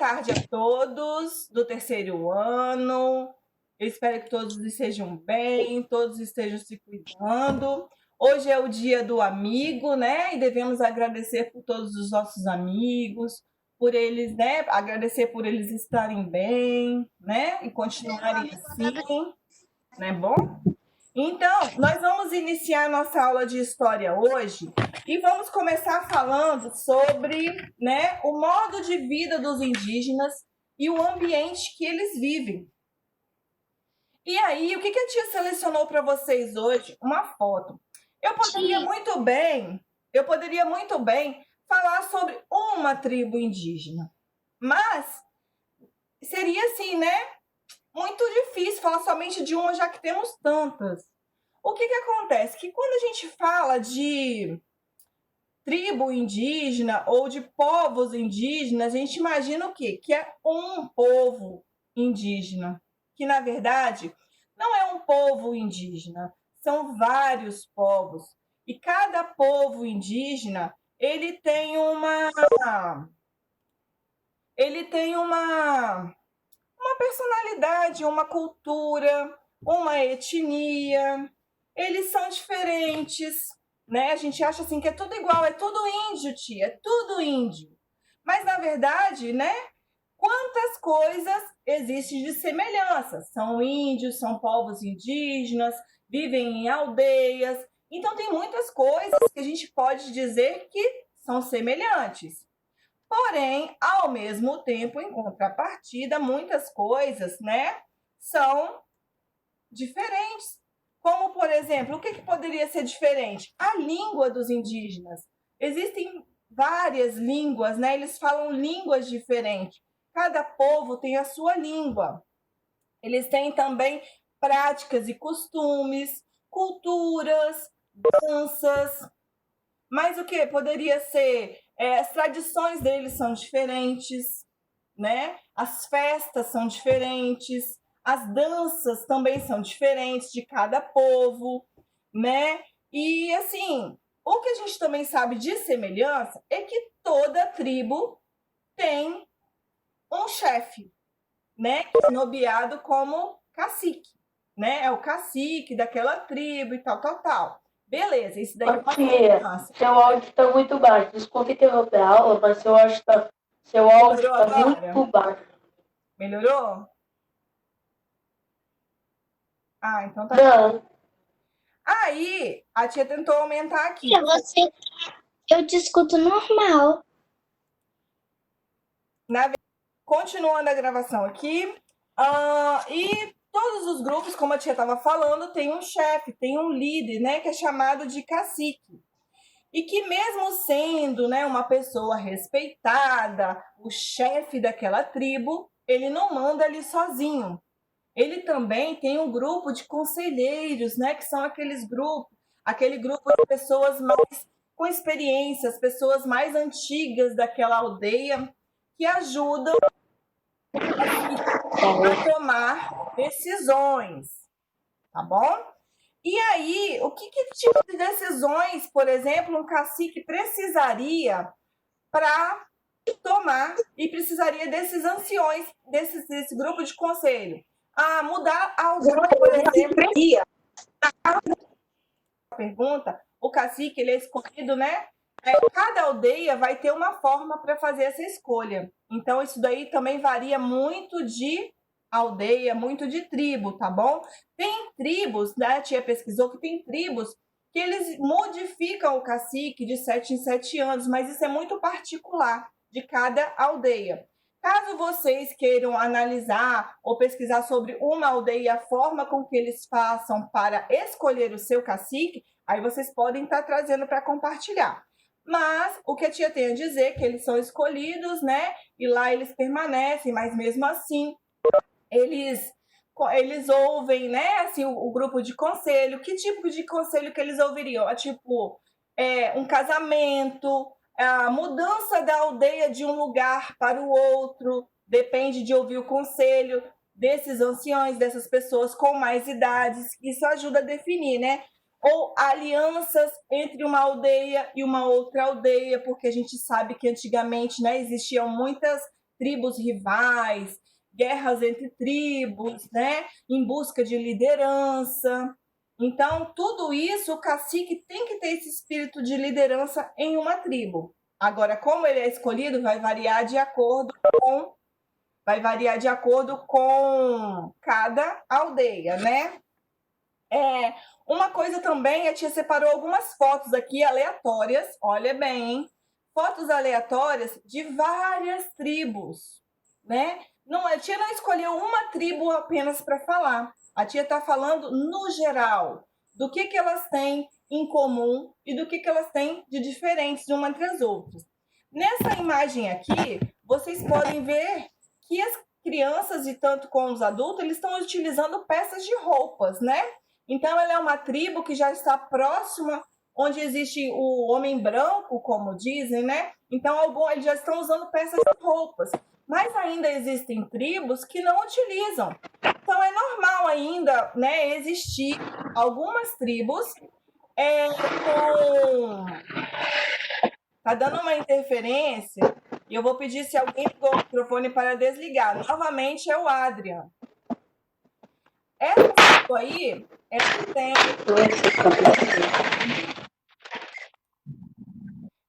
Tarde a todos do terceiro ano. Eu espero que todos estejam bem, todos estejam se cuidando. Hoje é o dia do amigo, né? E devemos agradecer por todos os nossos amigos, por eles, né? Agradecer por eles estarem bem, né? E continuarem assim, não é bom? Então, nós vamos iniciar nossa aula de história hoje e vamos começar falando sobre, né, o modo de vida dos indígenas e o ambiente que eles vivem. E aí, o que a tia selecionou para vocês hoje? Uma foto. Eu poderia muito bem falar sobre uma tribo indígena, mas seria assim, né? Muito difícil falar somente de uma, já que temos tantas. O que acontece? Que quando a gente fala de tribo indígena ou de povos indígenas, a gente imagina o quê? Que é um povo indígena, que na verdade não é um povo indígena, são vários povos. E cada povo indígena, ele tem uma personalidade, uma cultura, uma etnia. Eles são diferentes, né? A gente acha assim que é tudo igual, é tudo índio, tia, é tudo índio. Mas na verdade, né? Quantas coisas existem de semelhança? São índios, são povos indígenas, vivem em aldeias. Então tem muitas coisas que a gente pode dizer que são semelhantes. Porém, ao mesmo tempo, em contrapartida, muitas coisas, né, são diferentes. Como, por exemplo, o que poderia ser diferente? A língua dos indígenas. Existem várias línguas, né? Eles falam línguas diferentes. Cada povo tem a sua língua. Eles têm também práticas e costumes, culturas, danças. Mas o que poderia ser? As tradições deles são diferentes, né? As festas são diferentes, as danças também são diferentes de cada povo, né? E assim, o que a gente também sabe de semelhança é que toda tribo tem um chefe, né? Que é nomeado como cacique, né? É o cacique daquela tribo e tal, tal, tal. Beleza, isso daí é uma semelhança. Seu áudio está muito baixo. Desculpe interromper a aula, mas seu áudio Melhorou está agora? muito baixo. Melhorou? Ah, então tá. Não. Aí, a tia tentou aumentar aqui. Eu te escuto normal. Continuando a gravação aqui. E todos os grupos, como a tia estava falando, tem um chefe, tem um líder, né? Que é chamado de cacique. E que mesmo sendo, né, uma pessoa respeitada, o chefe daquela tribo, ele não manda ali sozinho. Ele também tem um grupo de conselheiros, né, que são aquele grupo de pessoas mais com experiência, as pessoas mais antigas daquela aldeia, que ajudam a tomar decisões, tá bom? E aí, que tipo de decisões, por exemplo, um cacique precisaria para tomar e precisaria desses anciões, desse grupo de conselho? Mudar a aldeia, por exemplo. Pergunta, o cacique ele é escolhido, né? Cada aldeia vai ter uma forma para fazer essa escolha. Então, isso daí também varia muito de aldeia, muito de tribo, tá bom? Tem tribos, né? A tia pesquisou que tem tribos que eles modificam o cacique de 7 em 7 anos, mas isso é muito particular de cada aldeia. Caso vocês queiram analisar ou pesquisar sobre uma aldeia e a forma com que eles façam para escolher o seu cacique, aí vocês podem estar trazendo para compartilhar. Mas o que a tia tem a dizer é que eles são escolhidos, né? E lá eles permanecem, mas mesmo assim eles ouvem, né? Assim, o grupo de conselho. Que tipo de conselho que eles ouviriam? Um casamento, a mudança da aldeia de um lugar para o outro, depende de ouvir o conselho desses anciões, dessas pessoas com mais idades. Isso ajuda a definir, né? Ou alianças entre uma aldeia e uma outra aldeia, porque a gente sabe que antigamente, né, existiam muitas tribos rivais, guerras entre tribos, né? Em busca de liderança. Então, tudo isso, o cacique tem que ter esse espírito de liderança em uma tribo. Agora, como ele é escolhido, vai variar de acordo com cada aldeia, né? Uma coisa também, a tia separou algumas fotos aqui aleatórias, olha bem, hein? Fotos aleatórias de várias tribos, né? Não, a tia não escolheu uma tribo apenas para falar. A tia está falando no geral, do que elas têm em comum e do que elas têm de diferentes de uma entre as outras. Nessa imagem aqui, vocês podem ver que as crianças, e tanto com os adultos, eles estão utilizando peças de roupas, né? Então, ela é uma tribo que já está próxima, onde existe o homem branco, como dizem, né? Então, eles já estão usando peças de roupas. Mas ainda existem tribos que não utilizam. Então, é normal ainda, né, existir algumas tribos com... Tá dando uma interferência e eu vou pedir se alguém ligou o microfone para desligar. Novamente é o Adrian. Essa tribo aí, ela tem...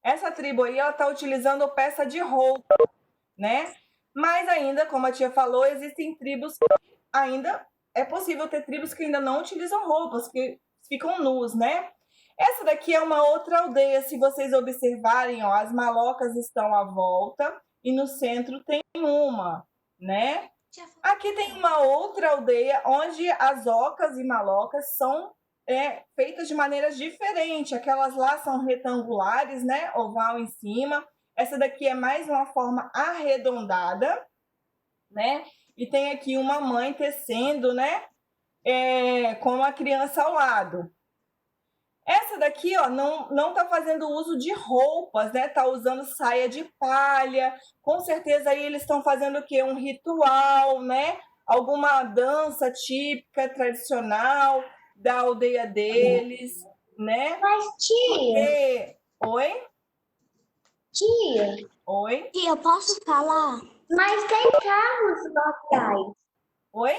Essa tribo aí, ela tá utilizando peça de roupa, né? Mas ainda, como a tia falou, existem tribos que ainda... É possível ter tribos que ainda não utilizam roupas, que ficam nus, né? Essa daqui é uma outra aldeia, se vocês observarem, ó, as malocas estão à volta e no centro tem uma, né? Aqui tem uma outra aldeia onde as ocas e malocas são feitas de maneiras diferentes. Aquelas lá são retangulares, né? Oval em cima. Essa daqui é mais uma forma arredondada, né? E tem aqui uma mãe tecendo, né? Com a criança ao lado. Essa daqui, ó, não tá fazendo uso de roupas, né? Tá usando saia de palha. Com certeza aí eles estão fazendo o quê? Um ritual, né? Alguma dança típica, tradicional da aldeia deles, né? Mas, tia, Oi? tia, Oi? tia, eu posso falar? Mas tem carros lá atrás. Oi?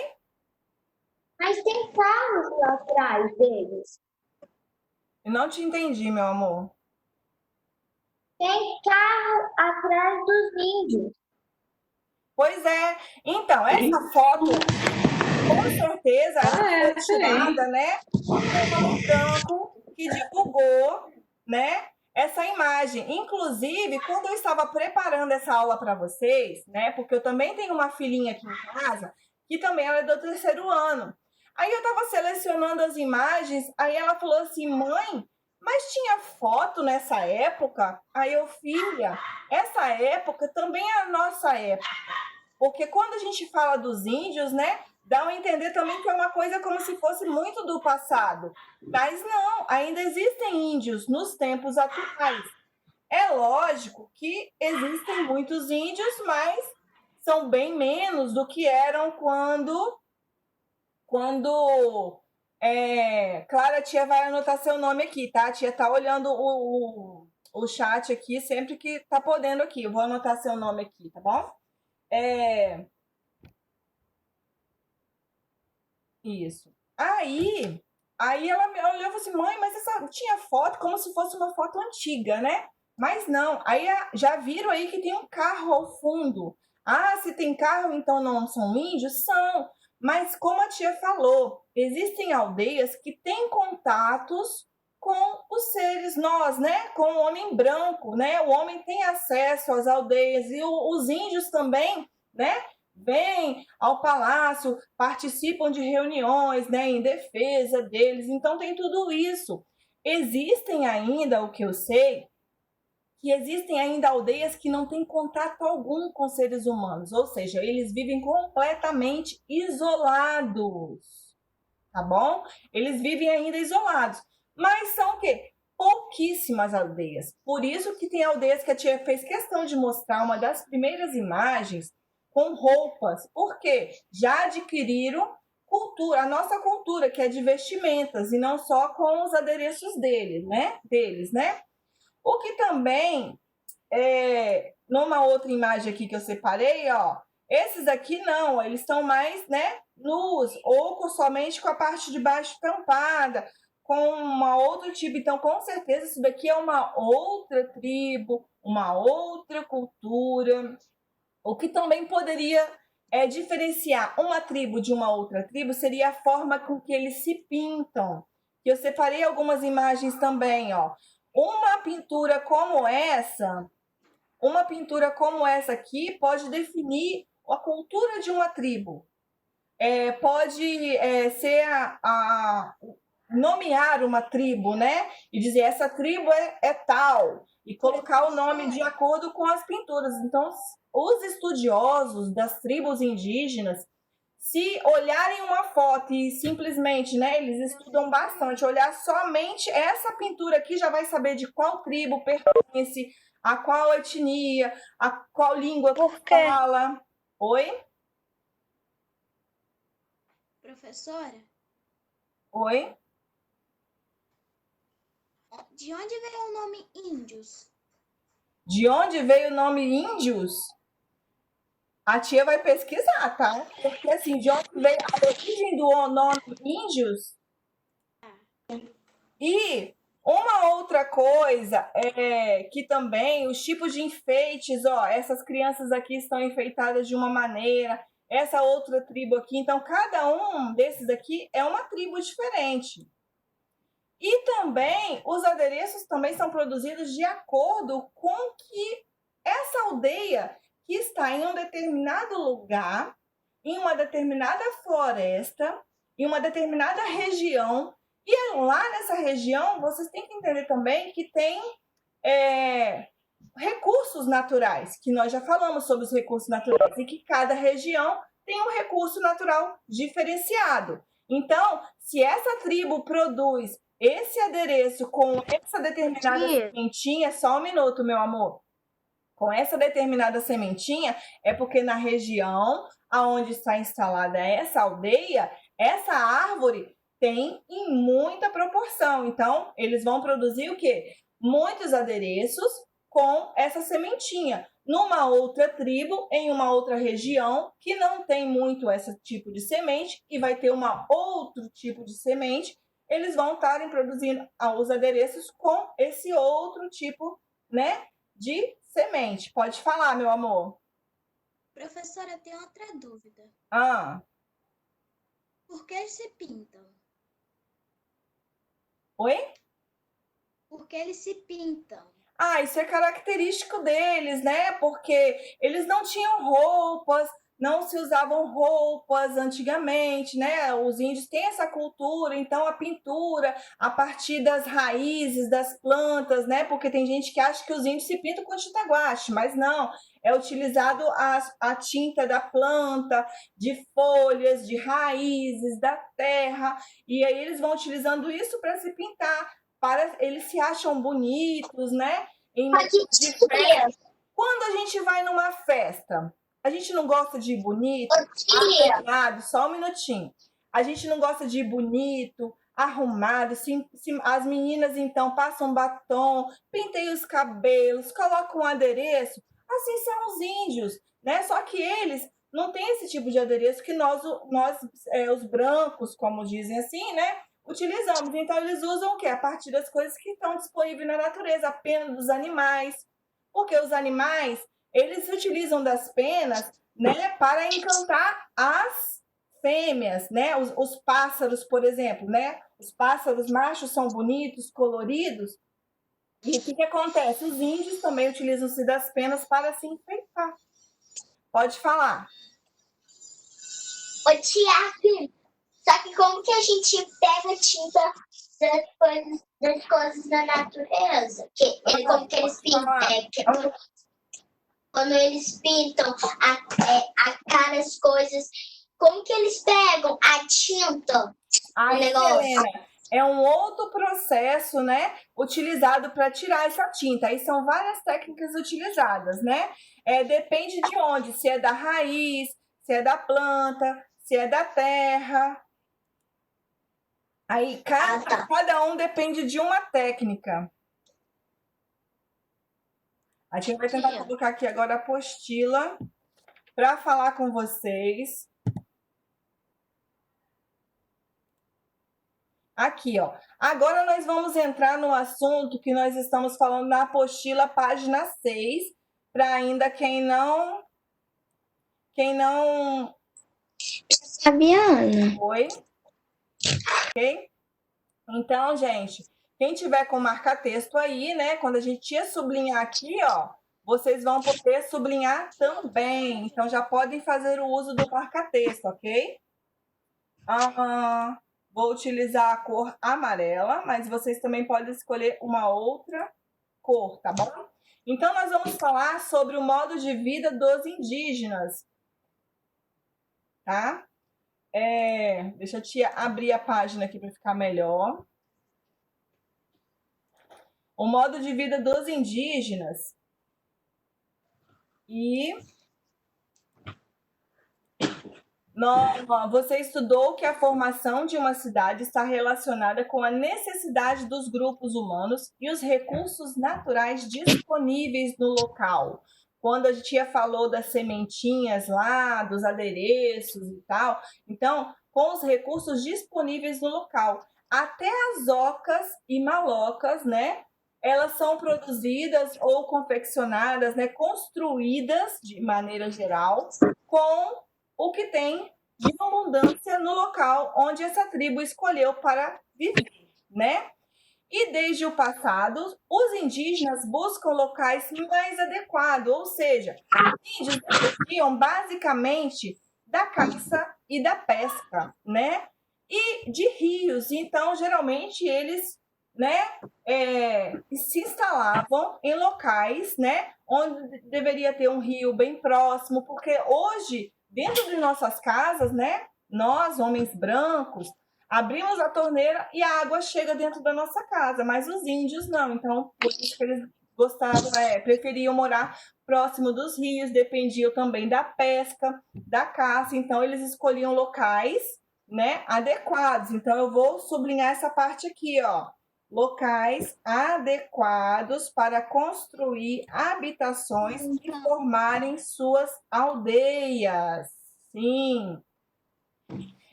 Mas tem carros lá atrás deles. Eu não te entendi, meu amor. Tem carro atrás dos índios. Pois é. Então, essa foto, com certeza, ela foi tirada, né? Um homem branco que divulgou, né? Essa imagem. Inclusive, quando eu estava preparando essa aula para vocês, né? Porque eu também tenho uma filhinha aqui em casa, que também ela é do 3º ano. Aí eu estava selecionando as imagens, aí ela falou assim, mãe, mas tinha foto nessa época? Aí eu, filha, essa época também é a nossa época. Porque quando a gente fala dos índios, né, dá a entender também que é uma coisa como se fosse muito do passado. Mas não, ainda existem índios nos tempos atuais. É lógico que existem muitos índios, mas são bem menos do que eram quando claro, a tia vai anotar seu nome aqui, tá? A tia tá olhando o chat aqui sempre que tá podendo aqui. Eu vou anotar seu nome aqui, tá bom? Isso. Aí ela me olhou e falou assim, mãe, mas essa tinha foto como se fosse uma foto antiga, né? Mas não. Aí já viram aí que tem um carro ao fundo. Ah, se tem carro, então não são índios? São. Mas como a tia falou, existem aldeias que têm contatos com os seres, nós, né? Com o homem branco, né? O homem tem acesso às aldeias e os índios também, né? Vêm ao palácio, participam de reuniões, né, em defesa deles. Então tem tudo isso. Existem ainda, o que eu sei, que existem ainda aldeias que não têm contato algum com seres humanos, ou seja, eles vivem completamente isolados, tá bom? Eles vivem ainda isolados, mas são o quê? Pouquíssimas aldeias. Por isso que tem aldeias que a tia fez questão de mostrar uma das primeiras imagens com roupas, porque já adquiriram cultura, a nossa cultura, que é de vestimentas, e não só com os adereços deles, né? O que também numa outra imagem aqui que eu separei, ó, esses aqui não, eles estão mais, né, nus, ou somente com a parte de baixo tampada, com uma outro tipo. Então, com certeza, isso daqui é uma outra tribo, uma outra cultura. O que também poderia diferenciar uma tribo de uma outra tribo seria a forma com que eles se pintam. Eu separei algumas imagens também, ó. Uma pintura como essa aqui pode definir a cultura de uma tribo. Pode ser nomear uma tribo, né? E dizer essa tribo é tal, e colocar o nome de acordo com as pinturas. Então, os estudiosos das tribos indígenas, se olharem uma foto e simplesmente, né, eles estudam bastante, olhar somente essa pintura aqui, já vai saber de qual tribo pertence, a qual etnia, a qual língua que fala. Oi? Professora, Oi? de onde veio o nome índios? De onde veio o nome índios? A tia vai pesquisar, tá? Porque assim, de onde veio a origem do nome índios? E uma outra coisa é que também os tipos de enfeites, ó, essas crianças aqui estão enfeitadas de uma maneira, essa outra tribo aqui, então cada um desses aqui é uma tribo diferente. E também os adereços também são produzidos de acordo com que essa aldeia que está em um determinado lugar, em uma determinada floresta, em uma determinada região, e lá nessa região vocês têm que entender também que tem recursos naturais, que nós já falamos sobre os recursos naturais, e que cada região tem um recurso natural diferenciado. Então, se essa tribo produz esse adereço com essa determinada sementinha, só um minuto, meu amor. Com essa determinada sementinha, é porque na região aonde está instalada essa aldeia, essa árvore tem em muita proporção. Então, eles vão produzir o quê? Muitos adereços com essa sementinha. Numa outra tribo, em uma outra região, que não tem muito esse tipo de semente e vai ter outro tipo de semente, eles vão estarem produzindo os adereços com esse outro tipo, né, de semente. Pode falar, meu amor. Professora, tem outra dúvida. Por que eles se pintam? Oi? Por que eles se pintam? Isso é característico deles, né? Porque eles não tinham roupas, não se usavam roupas antigamente, né? Os índios têm essa cultura, então a pintura a partir das raízes das plantas, né? Porque tem gente que acha que os índios se pintam com tinta guache, mas não. É utilizado a tinta da planta, de folhas, de raízes, da terra, e aí eles vão utilizando isso para se pintar. Eles se acham bonitos, né? Quando a gente vai numa festa, a gente não gosta de ir bonito, arrumado, só um minutinho. A gente não gosta de ir bonito, arrumado. As meninas, então, passam batom, penteiam os cabelos, colocam um adereço. Assim são os índios, né? Só que eles não têm esse tipo de adereço que nós os brancos, como dizem assim, né? Utilizamos. Então, eles usam o quê? A partir das coisas que estão disponíveis na natureza, a pena dos animais. Porque os animais, eles utilizam das penas, né, para encantar as fêmeas, né? Os pássaros, por exemplo, né? Os pássaros machos são bonitos, coloridos. E o que acontece? Os índios também utilizam-se das penas para se enfeitar. Pode falar. Ô, tia, só que como que a gente pega tinta das coisas da natureza? Como que eles pintam? Quando eles pintam a cara, as coisas, como que eles pegam a tinta? Helena, é um outro processo, né, utilizado para tirar essa tinta. Aí são várias técnicas utilizadas, né? Depende de onde, se é da raiz, se é da planta, se é da terra. Aí cada um depende de uma técnica. A gente vai tentar Tia. colocar aqui agora a apostila para falar com vocês. Aqui, ó. Agora nós vamos entrar no assunto que nós estamos falando na apostila, página 6, para ainda quem não Fabiana. foi, ok? Então, gente, quem tiver com marca-texto aí, né? Quando a gente ia sublinhar aqui, ó, vocês vão poder sublinhar também. Então, já podem fazer o uso do marca-texto, ok? Vou utilizar a cor amarela, mas vocês também podem escolher uma outra cor, tá bom? Então, nós vamos falar sobre o modo de vida dos indígenas, tá? Deixa eu te abrir a página aqui para ficar melhor. O modo de vida dos indígenas. E você estudou que a formação de uma cidade está relacionada com a necessidade dos grupos humanos e os recursos naturais disponíveis no local. Quando a gente falou das sementinhas lá, dos adereços e tal, então, com os recursos disponíveis no local. Até as ocas e malocas, né? Elas são produzidas ou confeccionadas, né? Construídas de maneira geral, com o que tem de abundância no local onde essa tribo escolheu para viver, né? E desde o passado, os indígenas buscam locais mais adequados, ou seja, os índios dependiam basicamente da caça e da pesca, né? E de rios. Então, geralmente, eles, né, se instalavam em locais, né, onde deveria ter um rio bem próximo, porque hoje, dentro de nossas casas, né, nós, homens brancos, abrimos a torneira e a água chega dentro da nossa casa, mas os índios não. Então, por isso que eles gostavam, preferiam morar próximo dos rios, dependiam também da pesca, da caça. Então, eles escolhiam locais, né, adequados. Então, eu vou sublinhar essa parte aqui, ó. Locais adequados para construir habitações e formarem suas aldeias. Sim.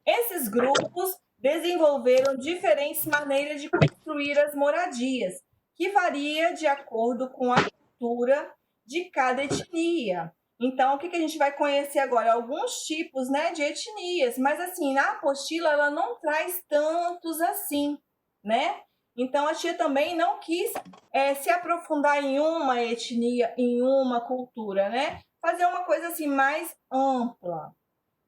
Esses grupos desenvolveram diferentes maneiras de construir as moradias, que varia de acordo com a cultura de cada etnia. Então, o que a gente vai conhecer agora? Alguns tipos, né, de etnias, mas assim, na apostila ela não traz tantos assim, né? Então, a tia também não quis se aprofundar em uma etnia, em uma cultura, né? Fazer uma coisa assim mais ampla,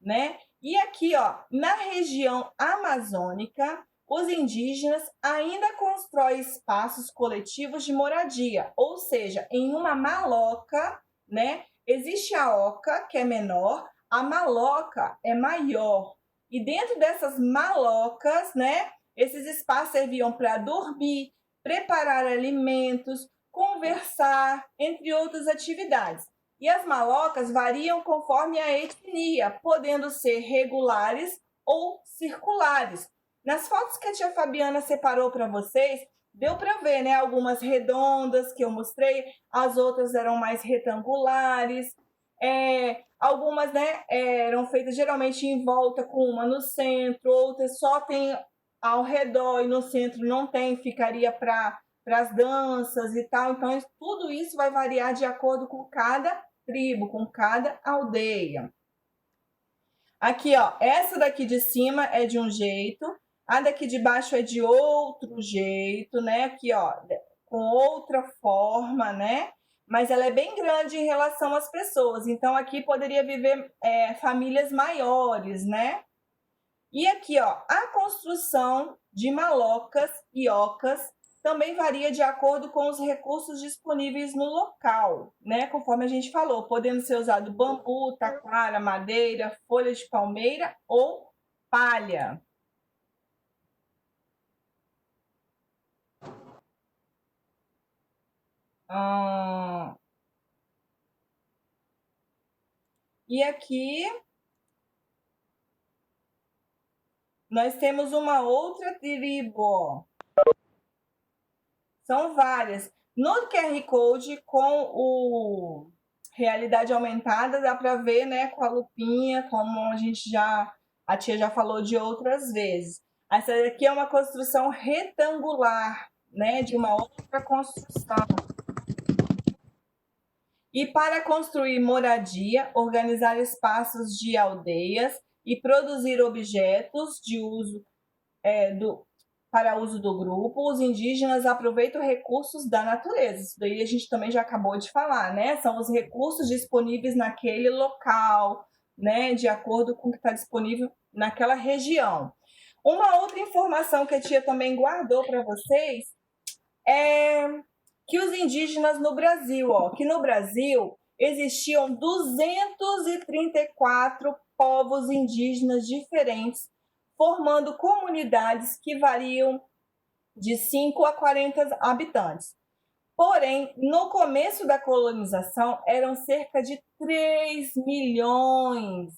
né? E aqui, ó, na região amazônica, os indígenas ainda constroem espaços coletivos de moradia, ou seja, em uma maloca, né? Existe a oca, que é menor, a maloca é maior. E dentro dessas malocas, né, esses espaços serviam para dormir, preparar alimentos, conversar, entre outras atividades. E as malocas variam conforme a etnia, podendo ser regulares ou circulares. Nas fotos que a tia Fabiana separou para vocês, deu para ver, né? Algumas redondas que eu mostrei, as outras eram mais retangulares. Algumas, né, eram feitas geralmente em volta, com uma no centro, outras só tem ao redor e no centro não tem, ficaria para as danças e tal. Então, tudo isso vai variar de acordo com cada tribo, com cada aldeia. Aqui, ó, essa daqui de cima é de um jeito, a daqui de baixo é de outro jeito, né? Aqui, ó, com outra forma, né? Mas ela é bem grande em relação às pessoas. Então, aqui poderia viver famílias maiores, né? E aqui, ó, a construção de malocas e ocas também varia de acordo com os recursos disponíveis no local, né? Conforme a gente falou, podendo ser usado bambu, taquara, madeira, folha de palmeira ou palha. E aqui nós temos uma outra tribo, ó. São várias. No QR Code, com o realidade aumentada, dá para ver, né, com a lupinha, como a tia já falou de outras vezes. Essa daqui é uma construção retangular, né, de uma outra construção. E para construir moradia, organizar espaços de aldeias e produzir objetos de uso para uso do grupo, os indígenas aproveitam recursos da natureza. Isso daí a gente também já acabou de falar, né? São os recursos disponíveis naquele local, né? De acordo com o que está disponível naquela região. Uma outra informação que a tia também guardou para vocês é que os indígenas no Brasil, que no Brasil existiam 234 povos indígenas diferentes, formando comunidades que variam de 5 a 40 habitantes. Porém, no começo da colonização, eram cerca de 3 milhões.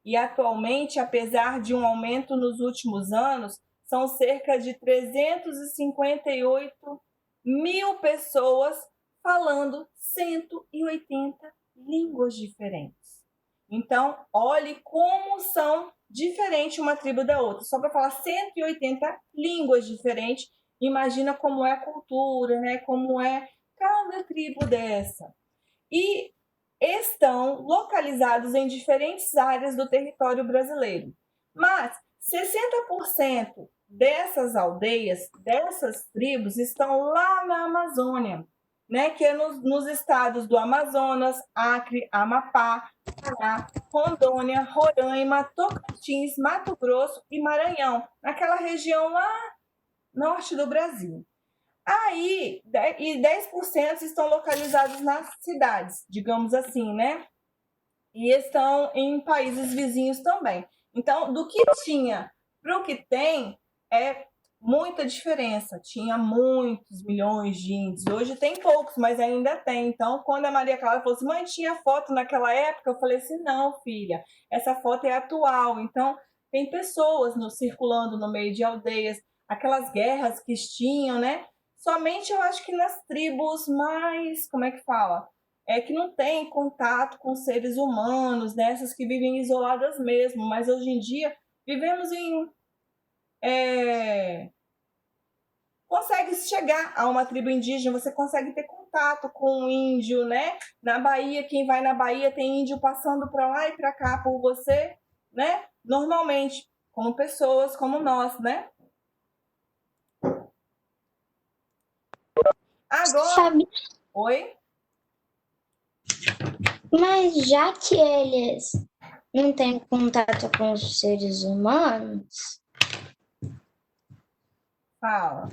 E atualmente, apesar de um aumento nos últimos anos, são cerca de 358 mil pessoas falando 180 línguas diferentes. Então, olhe como são diferentes uma tribo da outra. Só para falar 180 línguas diferentes, imagina como é a cultura, né? Como é cada tribo dessa. E estão localizados em diferentes áreas do território brasileiro. Mas 60% dessas aldeias, dessas tribos, estão lá na Amazônia, né? Que é nos estados do Amazonas, Acre, Amapá, Pará, Rondônia, Roraima, Tocantins, Mato Grosso e Maranhão, naquela região lá norte do Brasil. Aí, e 10% estão localizados nas cidades, digamos assim, né? E estão em países vizinhos também. Então, do que tinha para o que tem, é muita diferença. Tinha muitos milhões de índios. Hoje tem poucos, mas ainda tem. Então, quando a Maria Clara falou assim, mãe, tinha foto naquela época? Eu falei assim, não, filha, essa foto é atual. Então, tem pessoas circulando no meio de aldeias, aquelas guerras que tinham, né? Somente eu acho que nas tribos mais, como é que fala? Que não tem contato com seres humanos, né? Essas que vivem isoladas mesmo, mas hoje em dia vivemos em... Consegue chegar a uma tribo indígena, você consegue ter contato com um índio, né? Na Bahia, quem vai na Bahia tem índio passando para lá e para cá por você, né? Normalmente, como pessoas como nós, né? Agora... Sabe, Oi? mas já que eles não têm contato com os seres humanos, Fala.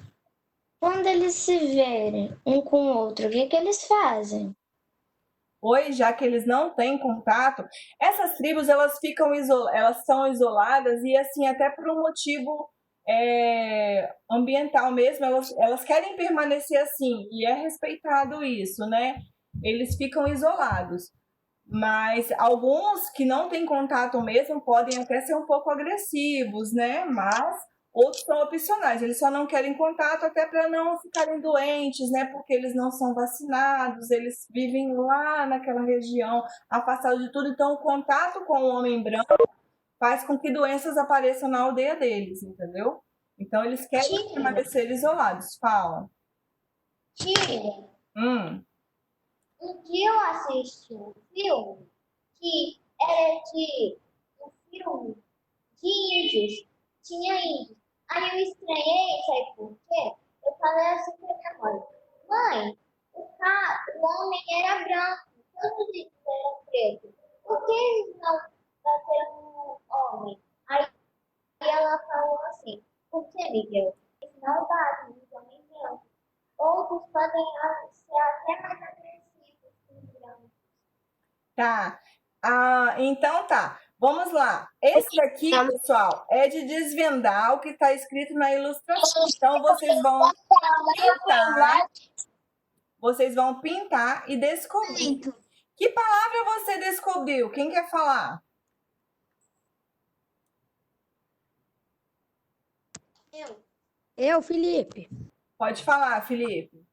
quando eles se verem um com o outro, o que que eles fazem? Hoje, já que eles não têm contato, essas tribos elas são isoladas e assim até por um motivo ambiental mesmo, elas querem permanecer assim e é respeitado isso, né? Eles ficam isolados, mas alguns que não têm contato mesmo podem até ser um pouco agressivos, né? Mas outros são opcionais, eles só não querem contato até para não ficarem doentes, né? Porque eles não são vacinados, eles vivem lá naquela região, afastados de tudo. Então, o contato com o homem branco faz com que doenças apareçam na aldeia deles, entendeu? Então, eles querem permanecer isolados. Fala. Tia, Hum, um dia eu assisti um filme que era um filme de índios. Tinha índios. Aí eu estranhei, sabe por quê? Eu falei assim pra minha mãe, o homem era branco, todos os índios eram pretos. Por que eles não nasceram um homem? Aí ela falou assim, por que, Miguel? Eles não batem nos homens brancos. Outros podem ser até mais agressivos que os brancos. tá. Então tá. Vamos lá. Esse daqui, pessoal, é de desvendar o que está escrito na ilustração. Então, vocês vão pintar e descobrir. Que palavra você descobriu? Quem quer falar? Eu, Felipe. Pode falar, Felipe.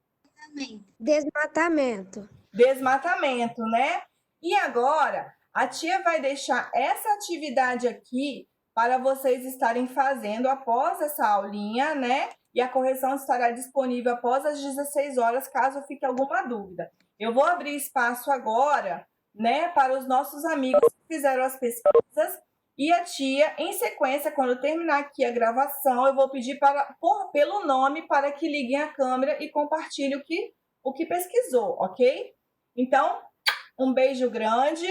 Desmatamento. Desmatamento, né? E agora, a tia vai deixar essa atividade aqui para vocês estarem fazendo após essa aulinha, né? E a correção estará disponível após as 16 horas, caso fique alguma dúvida. Eu vou abrir espaço agora, né, para os nossos amigos que fizeram as pesquisas. E a tia, em sequência, quando terminar aqui a gravação, eu vou pedir pelo nome para que liguem a câmera e compartilhem o que pesquisou, ok? Então, um beijo grande.